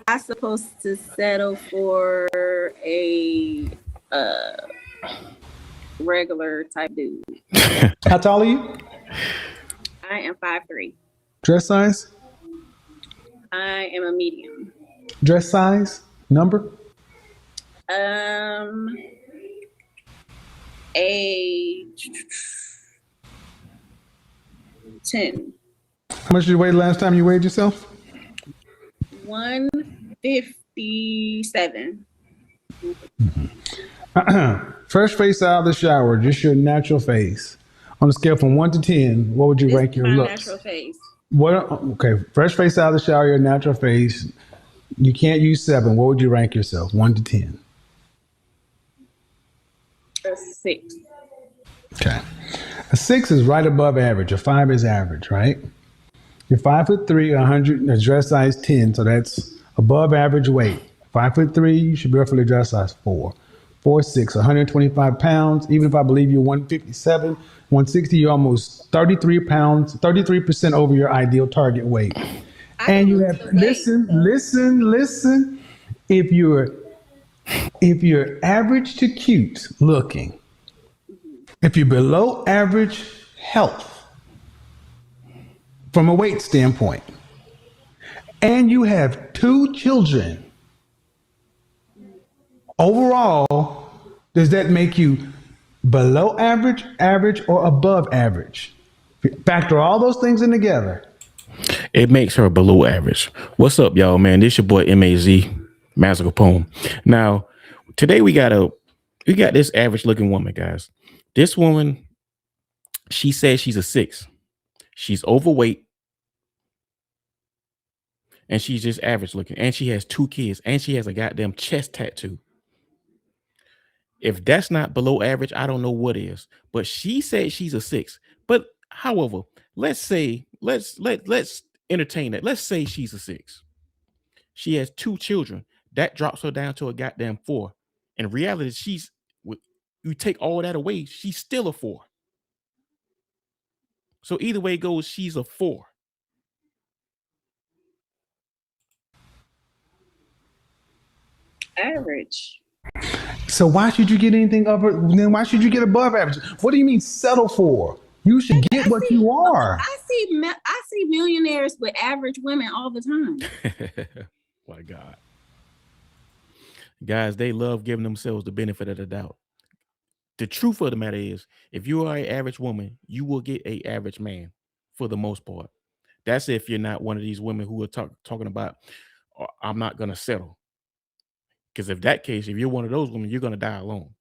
I supposed to settle for a regular type dude. How tall are you? I am 5'3". Dress size? I am a medium. Dress size? Number? Um, a 10. How much did you weigh last time you weighed yourself? 157. Fresh face out of the shower, just your natural face. On a scale from 1 to 10, what would you This rank is your my looks? natural face. What? Okay, fresh face out of the shower, your natural face. You can't use 7. What would you rank yourself? 1 to 10. A 6. Okay. A 6 is right above average. A 5 is average, right? You're 5'3", 100, dress size 10, so that's above average weight. 5'3", you should be roughly dress size 4. 4'6", 125 pounds. Even if I believe you're 157, 160, you're almost 33 pounds, 33% over your ideal target weight. And you have listen. If you're average to cute looking, if you're below average health from a weight standpoint, and you have 2 children, overall, does that make you below average, average, or above average? Factor all those things in together. It makes her below average. What's up, y'all, man? This your boy MAZ, Magical Poem. Now, today we got this average looking woman, guys. This woman, she says she's a 6. She's overweight. And she's just average looking. And she has 2 kids. And she has a goddamn chest tattoo. If that's not below average, I don't know what is. But she said she's a 6. But however, let's entertain that. Let's say she's a 6. She has 2 children. That drops her down to a goddamn 4. In reality, you take all that away, she's still a 4. So either way it goes, she's a 4. Average. So why should you get anything upper? Then why should you get above average? What do you mean settle for? You should get what you are. I see millionaires with average women all the time. My God. Guys, they love giving themselves the benefit of the doubt. The truth of the matter is, if you are an average woman, you will get an average man for the most part. That's if you're not one of these women who are talking about, "Oh, I'm not going to settle." Because if that case, if you're one of those women, you're going to die alone.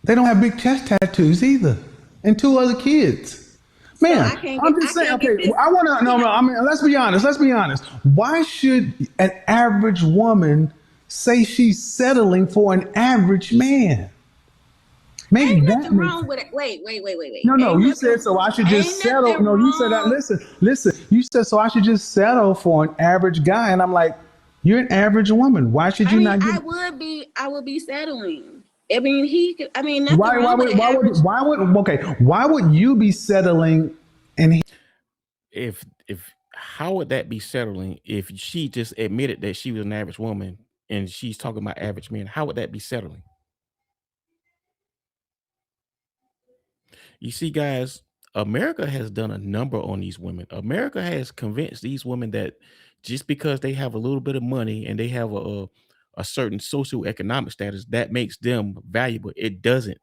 They don't have big chest tattoos either, and 2 other kids. Man, So I'm just saying. Okay, I want to. No. I mean, let's be honest. Why should an average woman say she's settling for an average man? Maybe ain't that nothing makes wrong with it. Wait. No, you said so I should just settle. No, you said that. Listen. You said so I should just settle for an average guy, and I'm like, you're an average woman. Why should you not get? I would be settling. I mean, nothing wrong with Why would you be settling? And If how would that be settling if she just admitted that she was an average woman and she's talking about average men? How would that be settling? You see, guys, America has done a number on these women. America has convinced these women that just because they have a little bit of money and they have a certain socioeconomic status, that makes them valuable. It doesn't.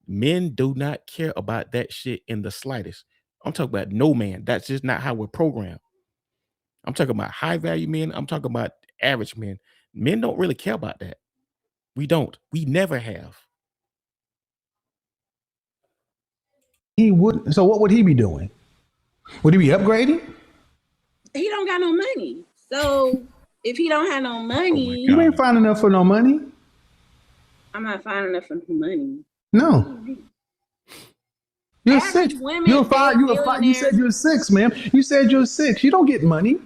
Men do not care about that shit in the slightest. I'm talking about no man. That's just not how we're programmed. I'm talking about high value men. I'm talking about average men. Men don't really care about that. We don't. We never have. he would. So what would he be doing? Would he be upgrading? He don't got no money. So if he don't have no money, You ain't fine enough for no money. I'm not fine enough for no money. No. You're Average 6. women, You're 5. You said you're 6, ma'am. You said you're 6. You don't get money.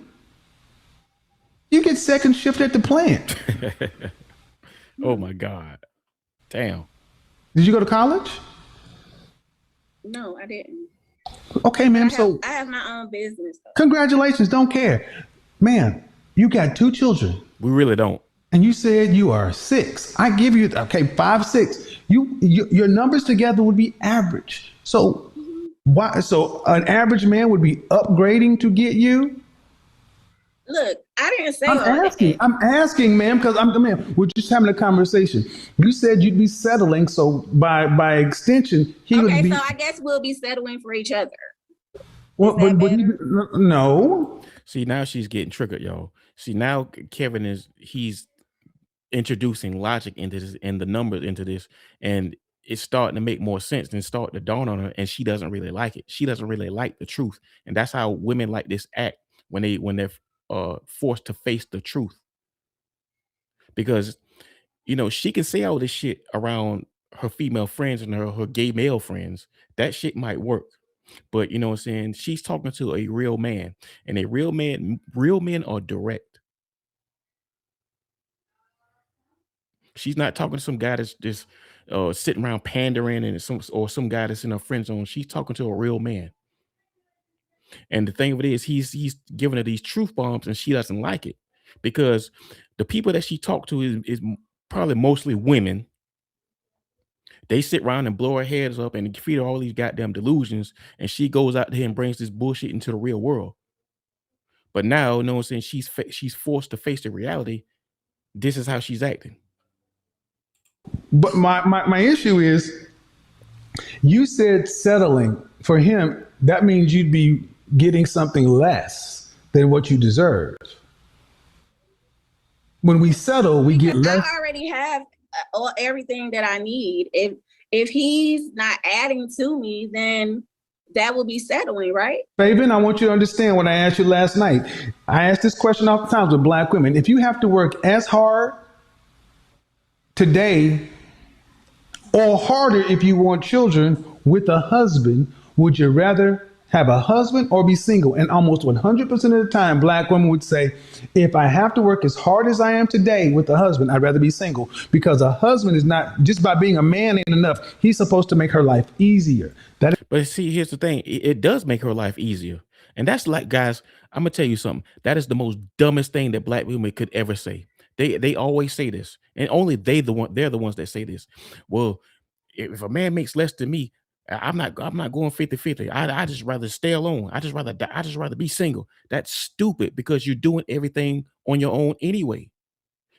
You get second shift at the plant. Oh my God. Damn. Did you go to college? No, I didn't. Okay, ma'am. I have my own business. Though. Congratulations. Don't care. Man, You got 2 children. We really don't. And you said you are 6. I give you, okay, 5, 6. Your numbers together would be average. So why? So an average man would be upgrading to get you. Look, I didn't say I'm all asking. that. I'm asking, ma'am, because we're just having a conversation. You said you'd be settling, so by extension, he would Okay, be. so I guess we'll be settling for each other. Well, that but he, better? no. See, now she's getting triggered, y'all. See, now Kevin he's introducing logic into this and the numbers into this, and it's starting to make more sense and start to dawn on her, and she doesn't really like it. She doesn't really like the truth, and that's how women like this act when they're forced to face the truth, because she can say all this shit around her female friends and her gay male friends. That shit might work. But you know what I'm saying? She's talking to a real man, and real men are direct. She's not talking to some guy that's just sitting around pandering and some guy that's in her friend zone. She's talking to a real man. And the thing of it is, he's giving her these truth bombs, and she doesn't like it, because the people that she talked to is probably mostly women. They sit around and blow her heads up and feed her all these goddamn delusions, and she goes out there and brings this bullshit into the real world. But now, you know what I'm saying, she's forced to face the reality. This is how she's acting. But my issue is, you said settling for him. That means you'd be getting something less than what you deserve. When we settle, we get less. I already have everything that I need. If he's not adding to me, then that will be settling, right? Fabian, I want you to understand what I asked you last night. I asked this question oftentimes with Black women. If you have to work as hard today or harder if you want children with a husband, would you rather have a husband or be single? And almost 100% of the time, Black women would say, if I have to work as hard as I am today with a husband, I'd rather be single, because a husband is not, just by being a man ain't enough. He's supposed to make her life easier. But see, here's the thing. It does make her life easier. And that's like, guys, I'm going to tell you something. That is the most dumbest thing that Black women could ever say. They always say this, and only they're the ones that say this. Well, if a man makes less than me, I'm not going 50-50. I just rather stay alone. I just rather be single. That's stupid, because you're doing everything on your own anyway.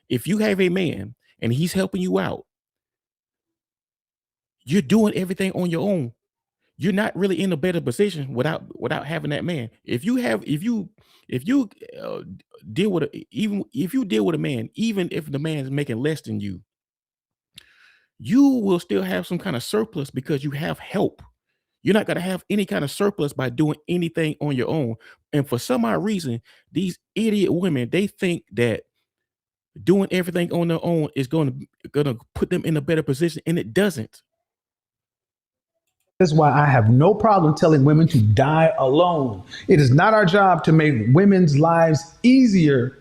If you have a man and he's helping you out, you're doing everything on your own. You're not really in a better position without having that man. If you deal with even if you deal with a man, even if the man is making less than you, you will still have some kind of surplus because you have help. You're not going to have any kind of surplus by doing anything on your own. And for some odd reason, these idiot women, they think that doing everything on their own is going to put them in a better position, and it doesn't. That's why I have no problem telling women to die alone. It is not our job to make women's lives easier.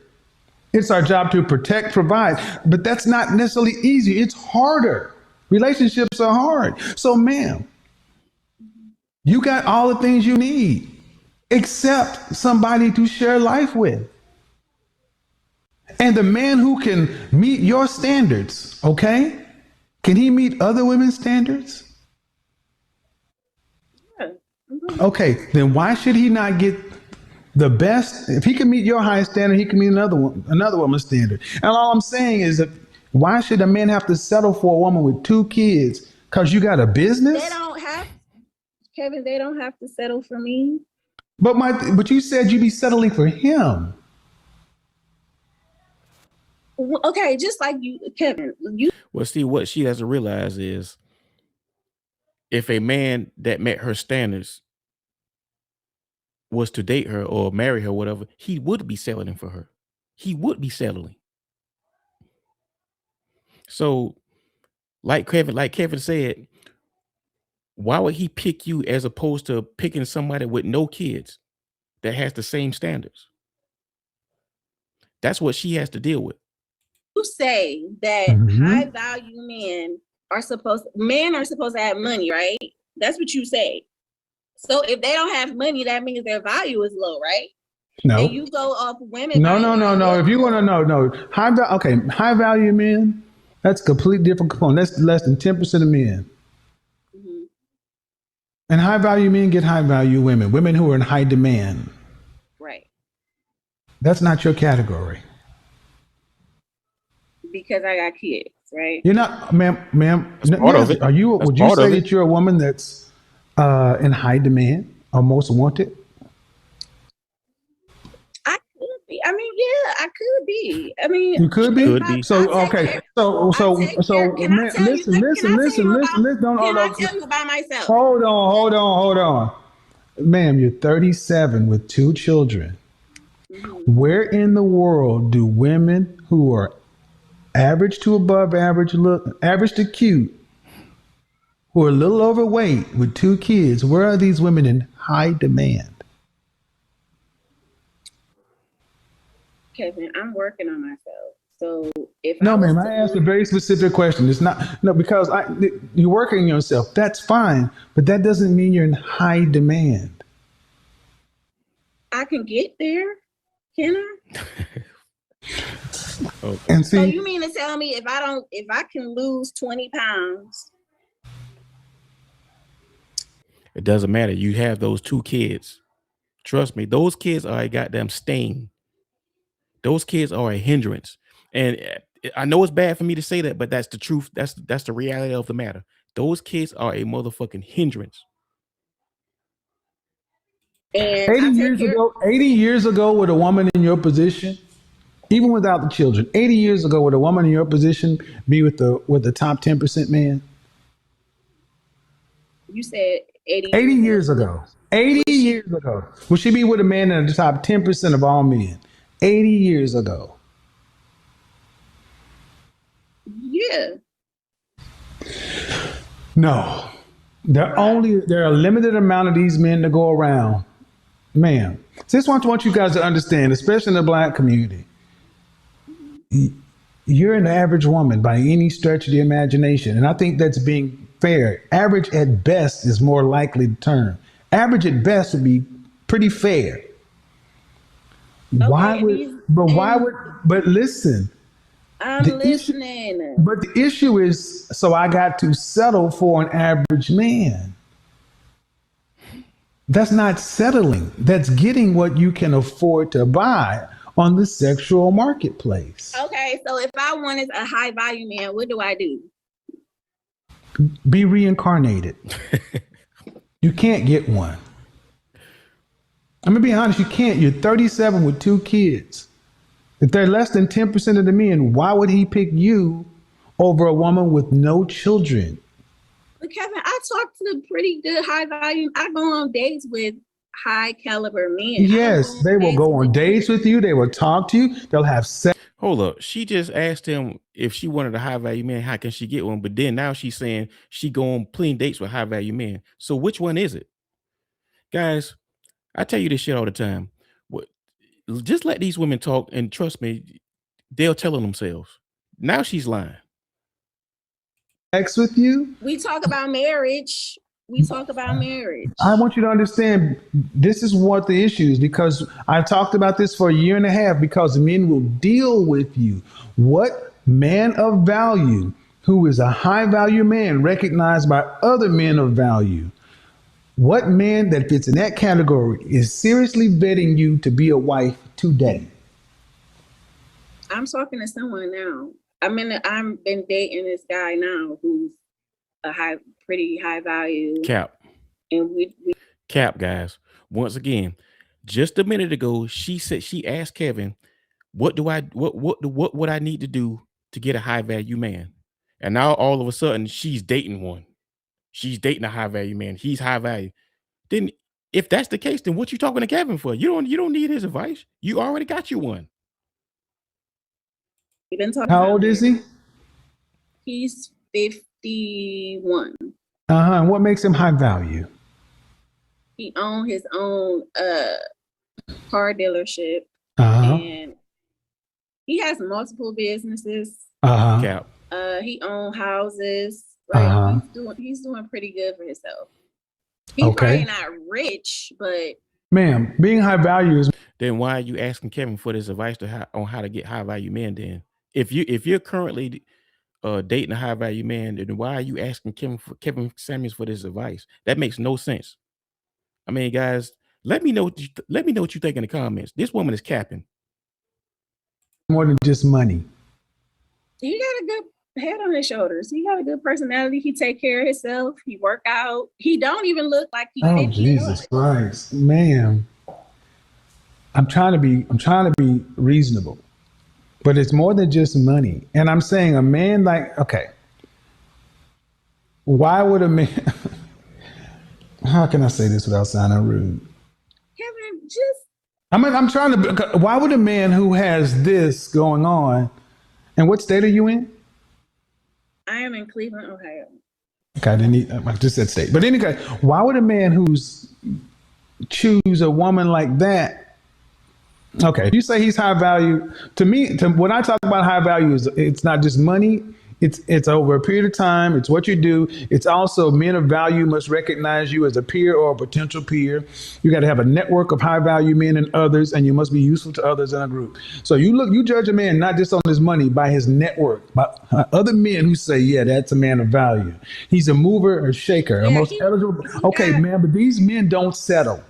It's our job to protect, provide. But that's not necessarily easy. It's harder. Relationships are hard. So, ma'am, you got all the things you need, except somebody to share life with. And the man who can meet your standards, okay? Can he meet other women's standards? Okay, then why should he not get the best? If he can meet your high standard, he can meet another woman's standard. And all I'm saying is that, why should a man have to settle for a woman with 2 kids? Because you got a business? They don't have, Kevin, they don't have to settle for me. But you said you'd be settling for him. Okay, just like you, Kevin. Well, see, what she doesn't realize is, if a man that met her standards was to date her or marry her, whatever, he would be settling for her. He would be settling. So, like Kevin said, why would he pick you as opposed to picking somebody with no kids that has the same standards? That's what she has to deal with. You say that high value men are supposed to have money, right? That's what you say. So if they don't have money, that means their value is low, right? And No. you go off women No, by no, no, how no. look. If you want to know, no. High value men, that's a completely different component. That's less than 10% of men. Mhm. And high value men get high value women, women who are in high demand. Right. That's not your category. Because I got kids, right? You're not, ma'am. That's part of Yes, it. are you? That's Would you part say of it. that you're a woman that's in high demand or most wanted? I could be. I mean, yeah, I could be. I mean, You could She be. could be. So I take okay. care. So I so take care. so Can I man, tell you? Can I tell you about? listen. Don't Can hold I on. tell you about myself? Hold on. Ma'am, you're 37 with 2 children. Mhm. Where in the world do women who are average to above average, look average to cute, who are a little overweight with 2 kids, where are these women in high demand? Kevin, I'm working on myself. So if I No, was ma'am. to I asked a lose, very specific question. It's not no because you're working on yourself. That's fine, but that doesn't mean you're in high demand. I can get there. Can I? Okay. And So see, you mean to tell me if I can lose 20 pounds? It doesn't matter. You have those 2 kids. Trust me, those kids are a goddamn stain. Those kids are a hindrance. And I know it's bad for me to say that, but that's the truth. That's the reality of the matter. Those kids are a motherfucking hindrance. And 80 I take years care. ago, 80 years ago, with a woman in your position, even without the children, 80 years ago, would a woman in your position be with the top 10% man? You said 80 80 years ago. years ago. 80 Was she? years ago. Would she be with a man in the top 10% of all men? 80 years ago. Yeah. No. Why? There are a limited amount of these men to go around. Ma'am. This one I want you guys to understand, especially in the black community. Mhm. You're an average woman by any stretch of the imagination. And I think that's being fair. Average at best is more likely the term. Average at best would be pretty fair. Why Okay, and would, these why and would, but listen, I'm the issue, listening. but the issue is, so I got to settle for an average man. That's not settling. That's getting what you can afford to buy on the sexual marketplace. Okay, so if I wanted a high value man, what do I do? Be reincarnated. You can't get one. I'm gonna be honest, you can't. You're 37 with 2 kids. If they're less than 10% of the men, why would he pick you over a woman with no children? But Kevin, I talk to pretty good high value. I go on dates with high caliber men. I don't go Yes, on they will dates go with on dates with you. They will talk to you. They'll have sex. Hold up. She just asked him if she wanted a high value man, how can she get one? But then now she's saying she go on clean dates with high value men. So which one is it? Guys, I tell you this shit all the time. What just let these women talk and trust me, they'll tell on themselves. Now she's lying. Sex with you. we talk about marriage. We talk about I marriage. want you to understand this is what the issue is because I've talked about this for a year and a half because men will deal with you. What man of value who is a high value man recognized by other men of value? What man that fits in that category is seriously vetting you to be a wife today? I'm talking to someone now. I'm been dating this guy now who's a pretty high value, Cap. and we Cap, guys. Once again, just a minute ago, she said she asked Kevin, what would I need to do to get a high value man? And now all of a sudden she's dating one. She's dating a high value man. He's high value. Then if that's the case, then what you talking to Kevin for? You don't need his advice. You already got you one. we've been talking How about old is marriage. he? He's 51. And what makes him high value? He owned his own car dealership, Uh huh. and he has multiple businesses. Uh huh. Cap. He owns houses. Uh Like huh. he's doing pretty good for himself. He's probably Okay. not rich, but Ma'am, being high value is Then why are you asking Kevin for this advice on how to get high value men? Then, if you're currently dating a high value man, then why are you asking Kevin Samuels for this advice? That makes no sense. I mean, guys, let me know what you think in the comments. This woman is capping. more than just money. He got a good head on his shoulders. He got a good personality. He take care of himself. He work out. He don't even look like he Oh 50. Jesus Christ, ma'am. I'm trying to be reasonable, but it's more than just money. And I'm saying a man like, okay, why would a man? How can I say this without sounding rude? Kevin, just I'm trying to. Why would a man who has this going on, and what state are you in? I am in Cleveland, Ohio. Okay, I just said state. But anyway, why would a man who's choose a woman like that? Okay, if you say he's high value, to me, when I talk about high value, it's not just money. It's over a period of time. It's what you do. It's also men of value must recognize you as a peer or a potential peer. You got to have a network of high value men and others, and you must be useful to others in a group. So you judge a man not just on his money, by his network, by other men who say, yeah, that's a man of value. He's a mover or shaker, a most eligible. Okay, man, but these men don't settle.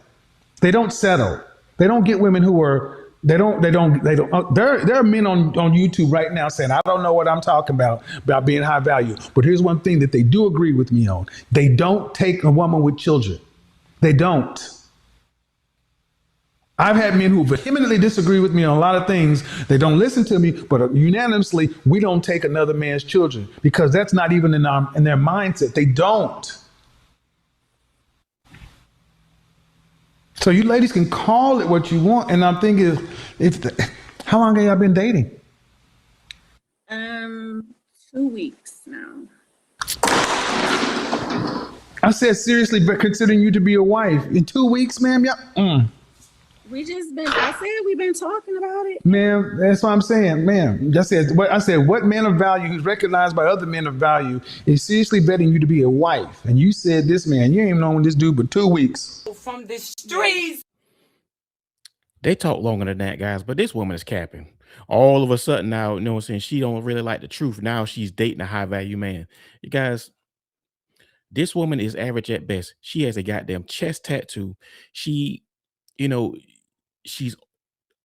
They don't settle. They don't get women who are. They don't. There are men on YouTube right now saying, I don't know what I'm talking about being high value. But here's one thing that they do agree with me on. They don't take a woman with children. They don't. I've had men who vehemently disagree with me on a lot of things. They don't listen to me, but unanimously, we don't take another man's children because that's not even in their mindset. They don't. So you ladies can call it what you want, and I'm thinking, how long have y'all been dating? 2 weeks now. I said seriously, but considering you to be a wife in 2 weeks, ma'am, We just been. I said we've been talking about it, ma'am. That's what I'm saying, ma'am. I said, what man of value who's recognized by other men of value is seriously vetting you to be a wife? And you said this man, you ain't even known this dude but 2 weeks. From the streets. They talk longer than that, guys, but this woman is capping. All of a sudden now, you know what I'm saying, she don't really like the truth. Now she's dating a high value man. You guys, this woman is average at best. She has a goddamn chest tattoo. She, you know, she's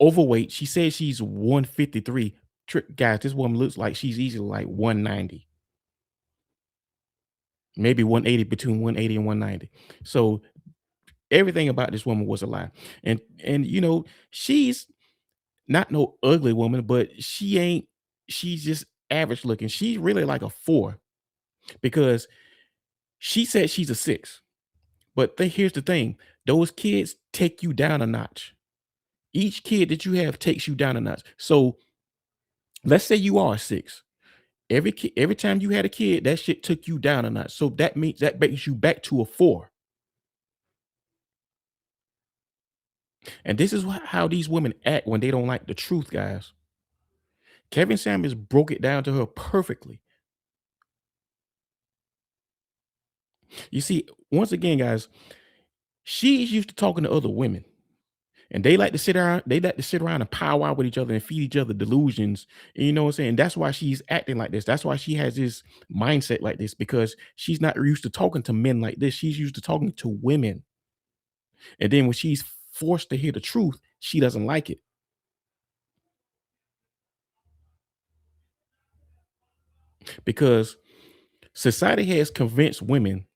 overweight. She says she's 153. Guys, this woman looks like she's easily like 190. Maybe 180, between 180 and 190. So everything about this woman was a lie. And she's not no ugly woman, but she's just average looking. She's really like a 4 because she said she's a 6. But here's the thing. Those kids take you down a notch. Each kid that you have takes you down a notch. So let's say you are a 6. Every time you had a kid, that shit took you down a notch. So that means that brings you back to a 4. And this is how these women act when they don't like the truth, guys. Kevin Samuels broke it down to her perfectly. You see, once again, guys, she's used to talking to other women. And they like to sit around, and powwow with each other and feed each other delusions. And you know what I'm saying? That's why she's acting like this. That's why she has this mindset like this, because she's not used to talking to men like this. She's used to talking to women. And then when she's forced to hear the truth, she doesn't like it. Because society has convinced women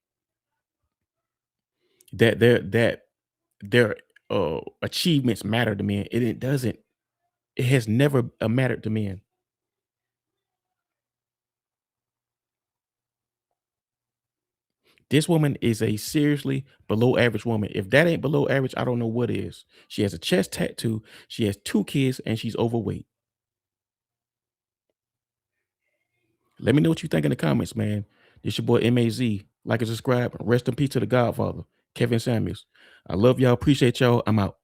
that their achievements matter to men. It doesn't. It has never mattered to men. This woman is a seriously below average woman. If that ain't below average, I don't know what is. She has a chest tattoo. She has 2 kids and she's overweight. Let me know what you think in the comments, man. This your boy MAZ. Like and subscribe. Rest in peace to the Godfather, Kevin Samuels. I love y'all. Appreciate y'all. I'm out.